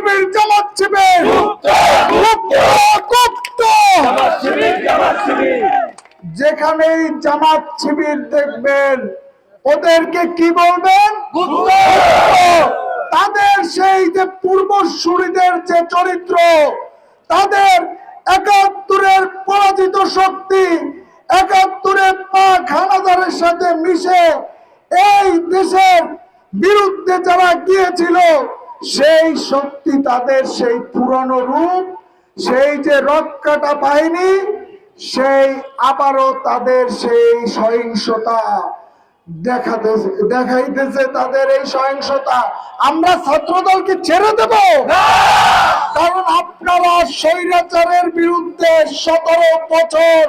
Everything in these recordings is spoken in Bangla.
শিবির জামাত শিবির যেখানেই জামাত শিবির দেখবেন ওদেরকে কি বলবেন? তাদের সেই যে পূর্বসূরীদের যে চরিত্র, তাদের ৭১-এর পরাজিত শক্তি, ৭১-এ পাক হানাদারের সাথে মিশে এই দেশের বিরুদ্ধে যারা গিয়েছিল, সেই শক্তি তাদের সেই পুরনো রূপ, সেই যে রক্কাটা বাহিনী, সেই আবারও তাদের সেই সহিংসতা দেখাইতেছে। তাদের এই সহিংসতা আমরা ছাত্রদলকে ছেড়ে দেব? কারণ আপনারা স্বৈরাচারের বিরুদ্ধে ১৭ বছর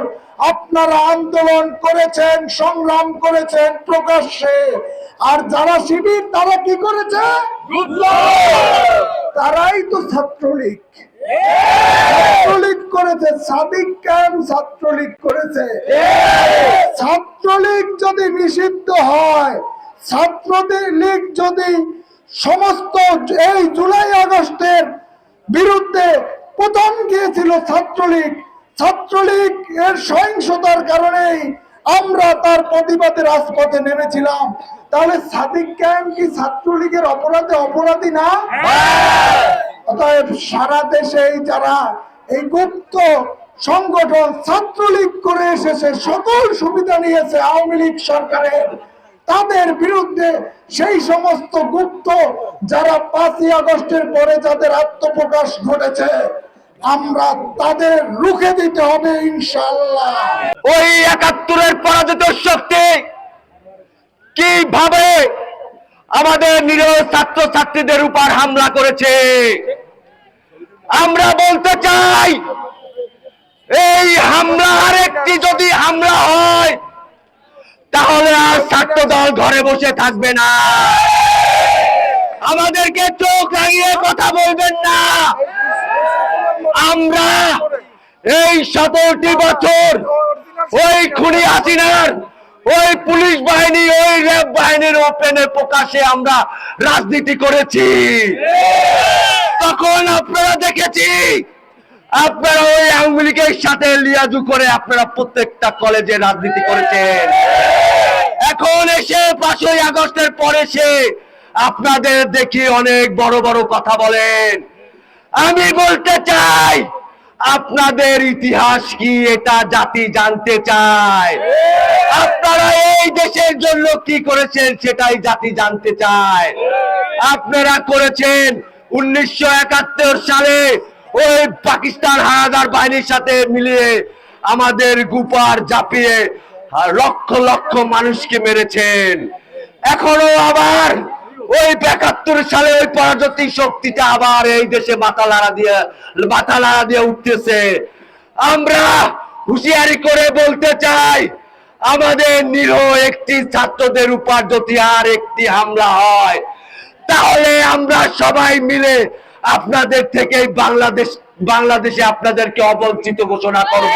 আপনারা আন্দোলন করেছেন, সংগ্রাম করেছেন প্রকাশ্যে। আর যারা শিবির তারা কি করেছে? তারাই তো ছাত্রলীগ করেছে। সাদিক ক্যাম্প ছাত্রলীগ করেছে। ছাত্রলীগ যদি নিষিদ্ধ হয়, ছাত্রদের লীগ যদি সমস্ত এই জুলাই আগস্টের বিরুদ্ধে প্রথম গিয়েছিল ছাত্রলীগ, ছাত্রলীগ এর সহিংসতার কারণেই আমরা তার প্রতিবাদে রাজপথে নেমেছিলাম। তাহলে সাদিক ক্যাম্প কি ছাত্রলীগের অপরাধী না? অতএব সারা দেশে যারা এই গুপ্ত সংগঠন ছাত্রলীগ করে এসেছে, সকল সুবিধা নিয়েছে আওয়ামী লীগ সরকারের, তাদের বিরুদ্ধে সেই সমস্ত গুপ্ত যারা ৫ই আগস্টের পরে যাদের আত্মপ্রকাশ ঘটেছে, আমরা তাদের রুখে দিতে হবে ইনশাআল্লাহ। ওই ৭১-এর পরাজিত শক্তি কিভাবে আমাদের নিরীহ ছাত্র ছাত্রীদের উপর হামলা করেছে, আমরা বলতে চাই এই হামলা আরেকটি যদি হামলা হয় তাহলে আর ছাত্রদল ঘরে বসে থাকবে না। আমাদেরকে চোখ লাগিয়ে কথা বলবেন না। আমরা এই ১৭টি বছর ওই খুনি হাসিনার ওই পুলিশ বাহিনী, ওই র্যাব বাহিনীর ওপেনে প্রকাশে আমরা রাজনীতি করেছি। তখন আপনারা দেখেছি, আপনারা ওই আওয়ামী লীগের সাথে লিয়াজু করে আপনারা প্রত্যেকটা কলেজে রাজনীতি করেছেন। এখন এসে ৫ই আগস্টের পরে সে আপনাদের দেখি অনেক বড় বড় কথা বলেন। আমি বলতে চাই আপনাদের ইতিহাস কি এটা জাতি জানতে চায়। আপনারা এই দেশের জন্য কি করেছেন সেটাই জাতি জানতে চায়। আপনারা করেছেন ১৯৭১ সালে ওই পাকিস্তান হানাদার বাহিনীর সাথে মিলিয়ে আমাদের গুপার জাপিয়ে লক্ষ লক্ষ মানুষকে মেরেছেন। এখনো আবার ওই ৭১ সালে ওই পরাজিত শক্তিটা আবার এই দেশে মাথা লাড়া দিয়ে উঠতেছে। আমরা হুঁশিয়ারি করে বলতে চাই, আমাদের নিরীহ একটি ছাত্রদের উপর যদি আর একটি হামলা হয় তাহলে আমরা সবাই মিলে আপনাদের থেকে বাংলাদেশে আপনাদেরকে অবঞ্চিত ঘোষণা করব।